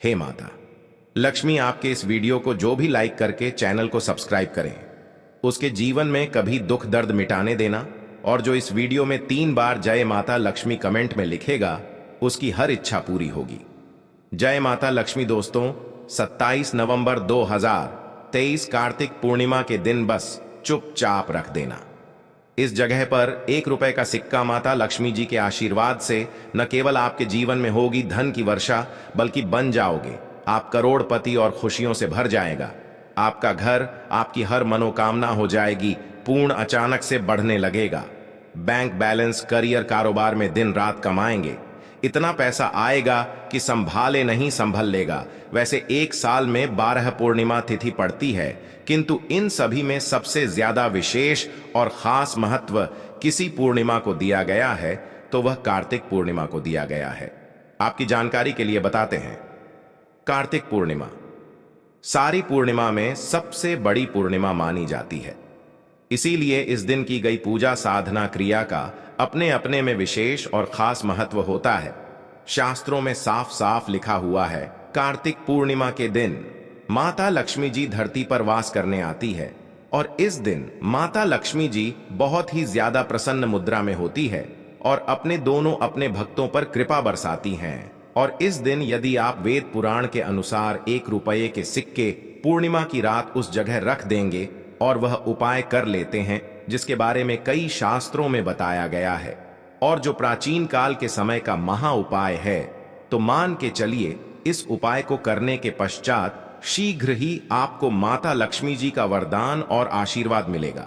हे माता लक्ष्मी, आपके इस वीडियो को जो भी लाइक करके चैनल को सब्सक्राइब करें, उसके जीवन में कभी दुख दर्द मिटाने देना, और जो इस वीडियो में 3 बार जय माता लक्ष्मी कमेंट में लिखेगा, उसकी हर इच्छा पूरी होगी। जय माता लक्ष्मी। दोस्तों, 27 नवंबर 2023 कार्तिक पूर्णिमा के दिन बस चुपचाप रख देना। इस जगह पर 1 रुपए का सिक्का माता लक्ष्मी जी के आशीर्वाद से न केवल आपके जीवन में होगी धन की वर्षा, बल्कि बन जाओगे आप करोड़पति और खुशियों से भर जाएगा। आपका घर, आपकी हर मनोकामना हो जाएगी पूर्ण, अचानक से बढ़ने लगेगा। बैंक बैलेंस, करियर, कारोबार में दिन रात कमाएंगे। इतना पैसा आएगा कि संभाले नहीं संभल लेगा। वैसे 1 साल में 12 पूर्णिमा तिथि पड़ती है, किंतु इन सभी में सबसे ज्यादा विशेष और खास महत्व किसी पूर्णिमा को दिया गया है, तो वह कार्तिक पूर्णिमा को दिया गया है। आपकी जानकारी के लिए बताते हैं, कार्तिक पूर्णिमा सारी पूर्णिमा में सबसे बड़ी पूर्णिमा मानी जाती है। इसीलिए इस दिन की गई पूजा साधना क्रिया का अपने अपने में विशेष और खास महत्व होता है। शास्त्रों में साफ साफ लिखा हुआ है, कार्तिक पूर्णिमा के दिन माता लक्ष्मी जी धरती पर वास करने आती है, और इस दिन माता लक्ष्मी जी बहुत ही ज्यादा प्रसन्न मुद्रा में होती है और अपने भक्तों पर कृपा बरसाती हैं। और इस दिन यदि आप वेद पुराण के अनुसार 1 रुपये के सिक्के पूर्णिमा की रात उस जगह रख देंगे और वह उपाय कर लेते हैं, जिसके बारे में कई शास्त्रों में बताया गया है, और जो प्राचीन काल के समय का महा उपाय है, तो मान के चलिए इस उपाय को करने के पश्चात शीघ्र ही आपको माता लक्ष्मी जी का वरदान और आशीर्वाद मिलेगा,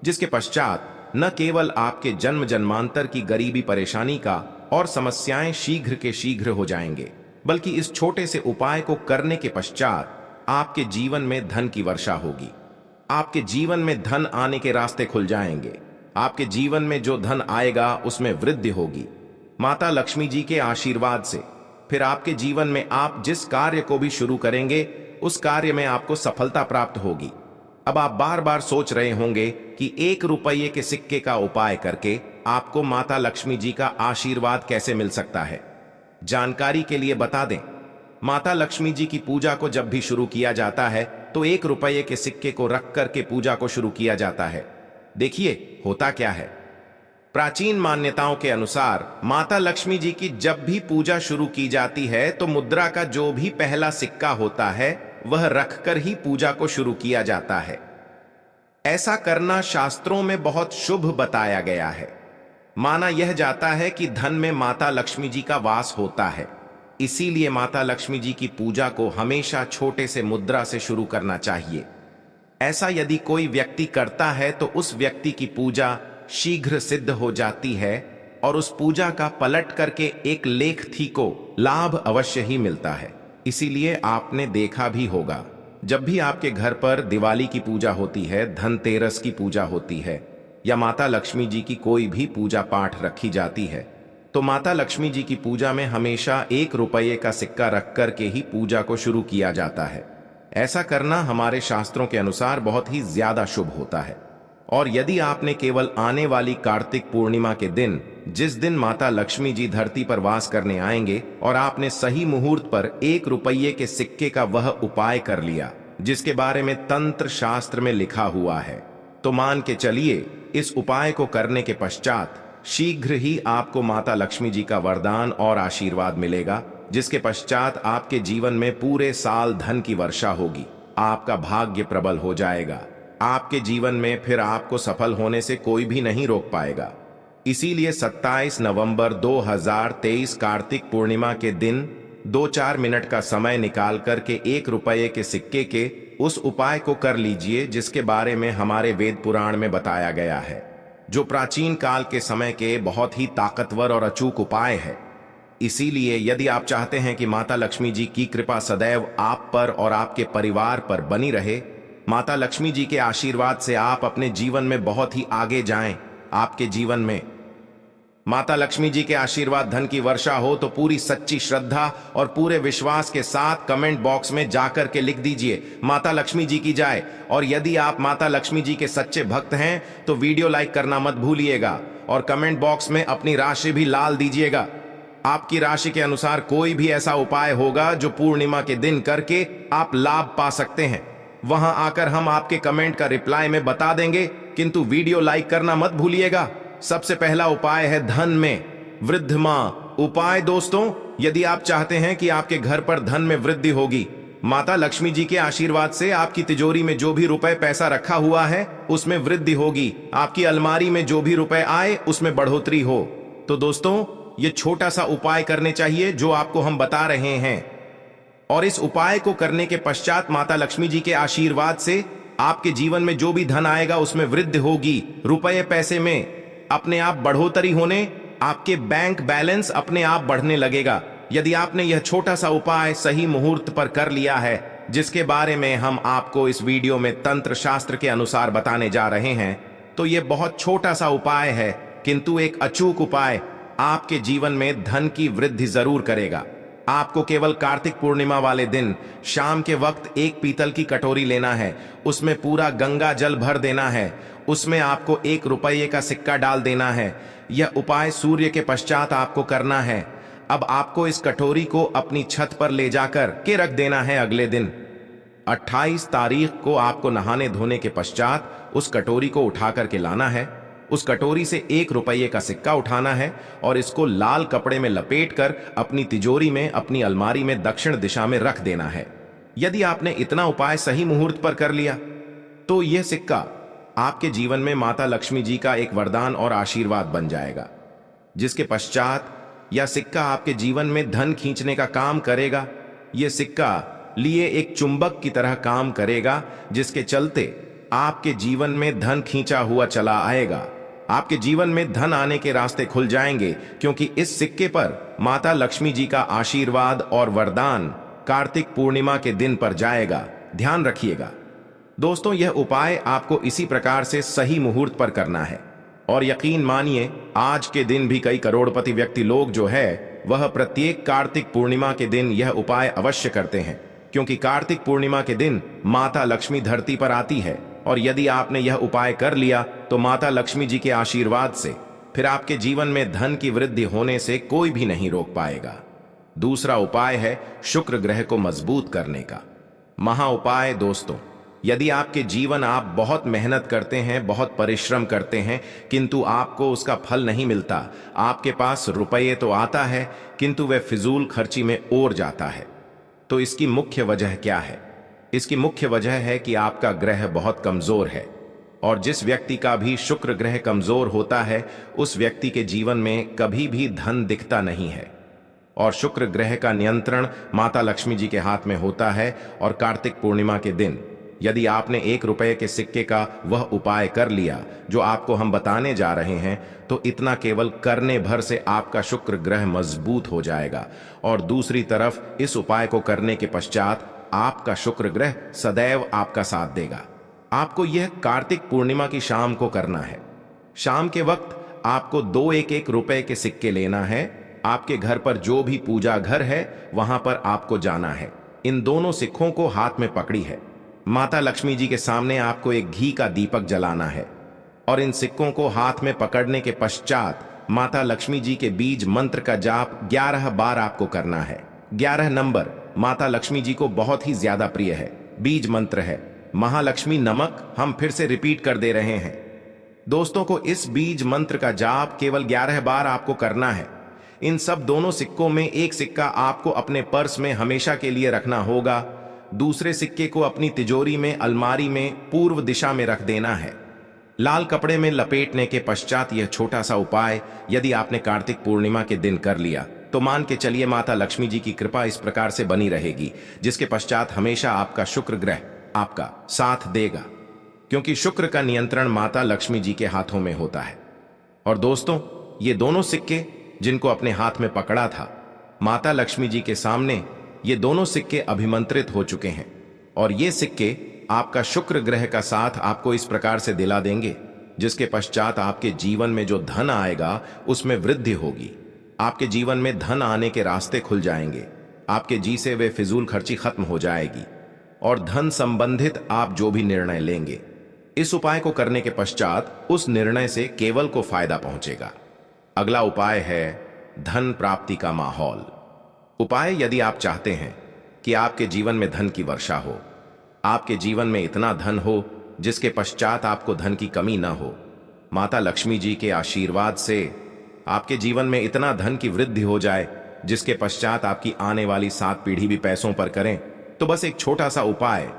जिसके पश्चात न केवल आपके जन्म जन्मांतर की गरीबी परेशानी का और समस्याएं शीघ्र के शीघ्र हो जाएंगे, बल्कि इस छोटे से उपाय को करने के पश्चात आपके जीवन में धन की वर्षा होगी। आपके जीवन में धन आने के रास्ते खुल जाएंगे। आपके जीवन में जो धन आएगा उसमें वृद्धि होगी माता लक्ष्मी जी के आशीर्वाद से। फिर आपके जीवन में आप जिस कार्य को भी शुरू करेंगे, उस कार्य में आपको सफलता प्राप्त होगी। अब आप बार बार सोच रहे होंगे कि 1 रुपये के सिक्के का उपाय करके आपको माता लक्ष्मी जी का आशीर्वाद कैसे मिल सकता है। जानकारी के लिए बता दें, माता लक्ष्मी जी की पूजा को जब भी शुरू किया जाता है तो 1 रुपये के सिक्के को रख करके पूजा को शुरू किया जाता है। देखिए होता क्या है, प्राचीन मान्यताओं के अनुसार माता लक्ष्मी जी की जब भी पूजा शुरू की जाती है तो मुद्रा का जो भी पहला सिक्का होता है वह रखकर ही पूजा को शुरू किया जाता है। ऐसा करना शास्त्रों में बहुत शुभ बताया गया है। माना यह जाता है कि धन में माता लक्ष्मी जी का वास होता है। इसीलिए माता लक्ष्मी जी की पूजा को हमेशा छोटे से मुद्रा से शुरू करना चाहिए। ऐसा यदि कोई व्यक्ति करता है तो उस व्यक्ति की पूजा शीघ्र सिद्ध हो जाती है, और उस पूजा का पलट करके एक लेख थी को लाभ अवश्य ही मिलता है। इसीलिए आपने देखा भी होगा, जब भी आपके घर पर दिवाली की पूजा होती है, धनतेरस की पूजा होती है, या माता लक्ष्मी जी की कोई भी पूजा पाठ रखी जाती है, तो माता लक्ष्मी जी की पूजा में हमेशा 1 रुपये का सिक्का रख करके ही पूजा को शुरू किया जाता है। ऐसा करना हमारे शास्त्रों के अनुसार बहुत ही ज्यादा शुभ होता है। और यदि आपने केवल आने वाली कार्तिक पूर्णिमा के दिन, जिस दिन माता लक्ष्मी जी धरती पर वास करने आएंगे, और आपने सही मुहूर्त पर 1 रुपये के सिक्के का वह उपाय कर लिया जिसके बारे में तंत्र शास्त्र में लिखा हुआ है, तो मान के चलिए इस उपाय को करने के पश्चात शीघ्र ही आपको माता लक्ष्मी जी का वरदान और आशीर्वाद मिलेगा, जिसके पश्चात आपके जीवन में पूरे साल धन की वर्षा होगी। आपका भाग्य प्रबल हो जाएगा। आपके जीवन में फिर आपको सफल होने से कोई भी नहीं रोक पाएगा। इसीलिए 27 नवंबर 2023 कार्तिक पूर्णिमा के दिन 2-4 मिनट का समय निकाल करके 1 रुपये के सिक्के के उस उपाय को कर लीजिए, जिसके बारे में हमारे वेद पुराण में बताया गया है, जो प्राचीन काल के समय के बहुत ही ताकतवर और अचूक उपाय है। इसीलिए यदि आप चाहते हैं कि माता लक्ष्मी जी की कृपा सदैव आप पर और आपके परिवार पर बनी रहे, माता लक्ष्मी जी के आशीर्वाद से आप अपने जीवन में बहुत ही आगे जाएं, आपके जीवन में माता लक्ष्मी जी के आशीर्वाद धन की वर्षा हो, तो पूरी सच्ची श्रद्धा और पूरे विश्वास के साथ कमेंट बॉक्स में जाकर के लिख दीजिए माता लक्ष्मी जी की जय। और यदि आप माता लक्ष्मी जी के सच्चे भक्त हैं तो वीडियो लाइक करना मत भूलिएगा, और कमेंट बॉक्स में अपनी राशि भी लाल दीजिएगा। आपकी राशि के अनुसार कोई भी ऐसा उपाय होगा जो पूर्णिमा के दिन करके आप लाभ पा सकते हैं, वहां आकर हम आपके कमेंट का रिप्लाई में बता देंगे, किंतु वीडियो लाइक करना मत भूलिएगा। सबसे पहला उपाय है धन में वृद्धि मां उपाय। दोस्तों, यदि आप चाहते हैं कि आपके घर पर धन में वृद्धि होगी, माता लक्ष्मी जी के आशीर्वाद से आपकी तिजोरी में जो भी रुपए पैसा रखा हुआ है उसमें वृद्धि होगी, आपकी अलमारी में जो भी रुपए आए उसमें बढ़ोतरी हो, तो दोस्तों ये छोटा सा उपाय करने चाहिए जो आपको हम बता रहे हैं। और इस उपाय को करने के पश्चात माता लक्ष्मी जी के आशीर्वाद से आपके जीवन में जो भी धन आएगा उसमें वृद्धि होगी, रुपए पैसे में अपने आप बढ़ोतरी होने, आपके बैंक बैलेंस अपने आप बढ़ने लगेगा। यदि आपने यह छोटा सा उपाय सही मुहूर्त पर कर लिया है, जिसके बारे में हम आपको इस वीडियो में तंत्र शास्त्र के अनुसार बताने जा रहे हैं, तो यह बहुत छोटा सा उपाय है, किंतु एक अचूक उपाय आपके जीवन में धन की वृद्धि जरूर करेगा। आपको केवल कार्तिक पूर्णिमा वाले दिन शाम के वक्त एक पीतल की कटोरी लेना है, उसमें पूरा गंगा जल भर देना है, उसमें आपको 1 रुपये का सिक्का डाल देना है। यह उपाय सूर्य के पश्चात आपको करना है। अब आपको इस कटोरी को अपनी छत पर ले जाकर के रख देना है। अगले दिन 28 तारीख को आपको नहाने धोने के पश्चात उस कटोरी को उठा करके लाना है। उस कटोरी से 1 रुपये का सिक्का उठाना है और इसको लाल कपड़े में लपेटकर अपनी तिजोरी में, अपनी अलमारी में दक्षिण दिशा में रख देना है। यदि आपने इतना उपाय सही मुहूर्त पर कर लिया तो यह सिक्का आपके जीवन में माता लक्ष्मी जी का एक वरदान और आशीर्वाद बन जाएगा, जिसके पश्चात यह सिक्का आपके जीवन में धन खींचने का काम करेगा। यह सिक्का लिए एक चुंबक की तरह काम करेगा, जिसके चलते आपके जीवन में धन खींचा हुआ चला आएगा। आपके जीवन में धन आने के रास्ते खुल जाएंगे, क्योंकि इस सिक्के पर माता लक्ष्मी जी का आशीर्वाद और वरदान कार्तिक पूर्णिमा के दिन पर जाएगा। ध्यान रखिएगा दोस्तों, यह उपाय आपको इसी प्रकार से सही मुहूर्त पर करना है। और यकीन मानिए, आज के दिन भी कई करोड़पति व्यक्ति लोग जो है वह प्रत्येक कार्तिक पूर्णिमा के दिन यह उपाय अवश्य करते हैं, क्योंकि कार्तिक पूर्णिमा के दिन माता लक्ष्मी धरती पर आती है। और यदि आपने यह उपाय कर लिया तो माता लक्ष्मी जी के आशीर्वाद से फिर आपके जीवन में धन की वृद्धि होने से कोई भी नहीं रोक पाएगा। दूसरा उपाय है शुक्र ग्रह को मजबूत करने का महा उपाय। दोस्तों, यदि आपके जीवन आप बहुत मेहनत करते हैं, बहुत परिश्रम करते हैं, किंतु आपको उसका फल नहीं मिलता, आपके पास रुपये तो आता है किंतु वह फिजूल खर्ची में ओर जाता है, तो इसकी मुख्य वजह क्या है? इसकी मुख्य वजह है कि आपका ग्रह बहुत कमजोर है। और जिस व्यक्ति का भी शुक्र ग्रह कमजोर होता है उस व्यक्ति के जीवन में कभी भी धन दिखता नहीं है। और शुक्र ग्रह का नियंत्रण माता लक्ष्मी जी के हाथ में होता है। और कार्तिक पूर्णिमा के दिन यदि आपने 1 रुपये के सिक्के का वह उपाय कर लिया जो आपको हम बताने जा रहे हैं, तो इतना केवल करने भर से आपका शुक्र ग्रह मजबूत हो जाएगा। और दूसरी तरफ इस उपाय को करने के पश्चात आपका शुक्र ग्रह सदैव आपका साथ देगा। आपको यह कार्तिक पूर्णिमा की शाम को करना है। शाम के वक्त आपको 2 1 रुपए के सिक्के लेना है। आपके घर पर जो भी पूजा घर है वहां पर आपको जाना है। इन दोनों सिक्कों को हाथ में पकड़ी है, माता लक्ष्मी जी के सामने आपको एक घी का दीपक जलाना है। और इन सिक्कों को हाथ में पकड़ने के पश्चात माता लक्ष्मी जी के बीज मंत्र का जाप 11 बार आपको करना है। 11 नंबर माता लक्ष्मी जी को बहुत ही ज्यादा प्रिय है। बीज मंत्र है महालक्ष्मी नमक। हम फिर से रिपीट कर दे रहे हैं दोस्तों को, इस बीज मंत्र का जाप केवल 11 बार आपको करना है। इन सब दोनों सिक्कों में एक सिक्का आपको अपने पर्स में हमेशा के लिए रखना होगा, दूसरे सिक्के को अपनी तिजोरी में, अलमारी में पूर्व दिशा में रख देना है। लाल कपड़े में लपेटने के पश्चात यह छोटा सा उपाय यदि आपने कार्तिक पूर्णिमा के दिन कर लिया तो मान के चलिए माता लक्ष्मी जी की कृपा इस प्रकार से बनी रहेगी, जिसके पश्चात हमेशा आपका शुक्र ग्रह आपका साथ देगा, क्योंकि शुक्र का नियंत्रण माता लक्ष्मी जी के हाथों में होता है। और दोस्तों, ये दोनों सिक्के जिनको अपने हाथ में पकड़ा था माता लक्ष्मी जी के सामने, ये दोनों सिक्के अभिमंत्रित हो चुके हैं। और ये सिक्के आपका शुक्र ग्रह का साथ आपको इस प्रकार से दिला देंगे, जिसके पश्चात आपके जीवन में जो धन आएगा उसमें वृद्धि होगी। आपके जीवन में धन आने के रास्ते खुल जाएंगे, आपके जी से वे फिजूल खर्ची खत्म हो जाएगी। और धन संबंधित आप जो भी निर्णय लेंगे, इस उपाय को करने के पश्चात उस निर्णय से केवल को फायदा पहुंचेगा। अगला उपाय है धन प्राप्ति का माहौल। उपाय: यदि आप चाहते हैं कि आपके जीवन में धन की वर्षा हो, आपके जीवन में इतना धन हो जिसके पश्चात आपको धन की कमी न हो, माता लक्ष्मी जी के आशीर्वाद से आपके जीवन में इतना धन की वृद्धि हो जाए जिसके पश्चात आपकी आने वाली 7 पीढ़ी भी पैसों पर करें, तो बस एक छोटा सा उपाय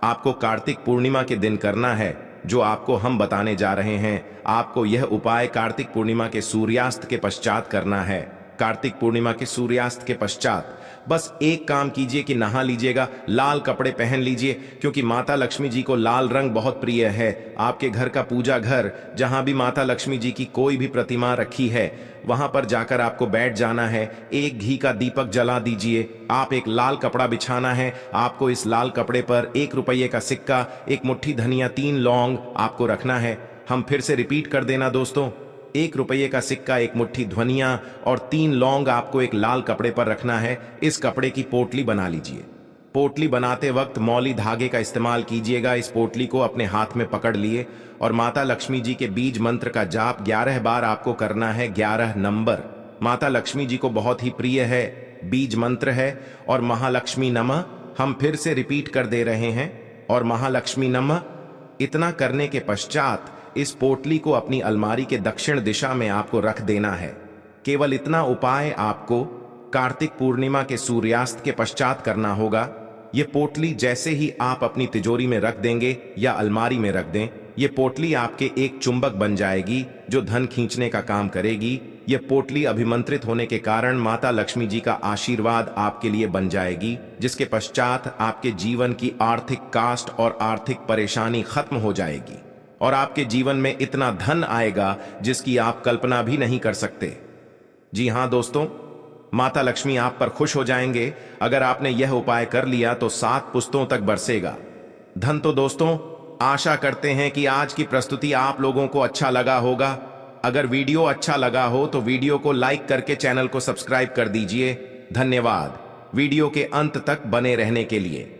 आपको कार्तिक पूर्णिमा के दिन करना है, जो आपको हम बताने जा रहे हैं। आपको यह उपाय कार्तिक पूर्णिमा के सूर्यास्त के पश्चात करना है। कार्तिक पूर्णिमा के सूर्यास्त के पश्चात बस एक काम कीजिए कि नहा लीजिएगा, लाल कपड़े पहन लीजिए, क्योंकि माता लक्ष्मी जी को लाल रंग बहुत प्रिय है। आपके घर का पूजा घर, जहां भी माता लक्ष्मी जी की कोई भी प्रतिमा रखी है, वहां पर जाकर आपको बैठ जाना है। एक घी का दीपक जला दीजिए। आप एक लाल कपड़ा बिछाना है। आपको इस लाल कपड़े पर 1 रुपये का सिक्का, 1 मुट्ठी धनिया, 3 लौंग आपको रखना है। हम फिर से रिपीट कर देना दोस्तों, 1 रुपये का सिक्का, 1 मुट्ठी धनिया और 3 लौंग आपको एक लाल कपड़े पर रखना है। इस कपड़े की पोटली बना लीजिए। पोटली बनाते वक्त मौली धागे का इस्तेमाल कीजिएगा। इस पोटली को अपने हाथ में पकड़ लिए और माता लक्ष्मी जी के बीज मंत्र का जाप 11 बार आपको करना है। 11 नंबर माता लक्ष्मी जी को बहुत ही प्रिय है, बीज मंत्र है। और महालक्ष्मी नमः हम फिर से रिपीट कर दे रहे हैं, और महालक्ष्मी नमः। इतना करने के पश्चात इस पोटली को अपनी अलमारी के दक्षिण दिशा में आपको रख देना है। केवल इतना उपाय आपको कार्तिक पूर्णिमा के सूर्यास्त के पश्चात करना होगा। ये पोटली जैसे ही आप अपनी तिजोरी में रख देंगे या अलमारी में रख दें, ये पोटली आपके एक चुंबक बन जाएगी जो धन खींचने का काम करेगी। ये पोटली अभिमंत्रित होने के कारण माता लक्ष्मी जी का आशीर्वाद आपके लिए बन जाएगी, जिसके पश्चात आपके जीवन की आर्थिक कास्ट और आर्थिक परेशानी खत्म हो जाएगी और आपके जीवन में इतना धन आएगा जिसकी आप कल्पना भी नहीं कर सकते। जी हां दोस्तों, माता लक्ष्मी आप पर खुश हो जाएंगे। अगर आपने यह उपाय कर लिया तो 7 पुश्तों तक बरसेगा धन। तो दोस्तों, आशा करते हैं कि आज की प्रस्तुति आप लोगों को अच्छा लगा होगा। अगर वीडियो अच्छा लगा हो तो वीडियो को लाइक करके चैनल को सब्सक्राइब कर दीजिए। धन्यवाद वीडियो के अंत तक बने रहने के लिए।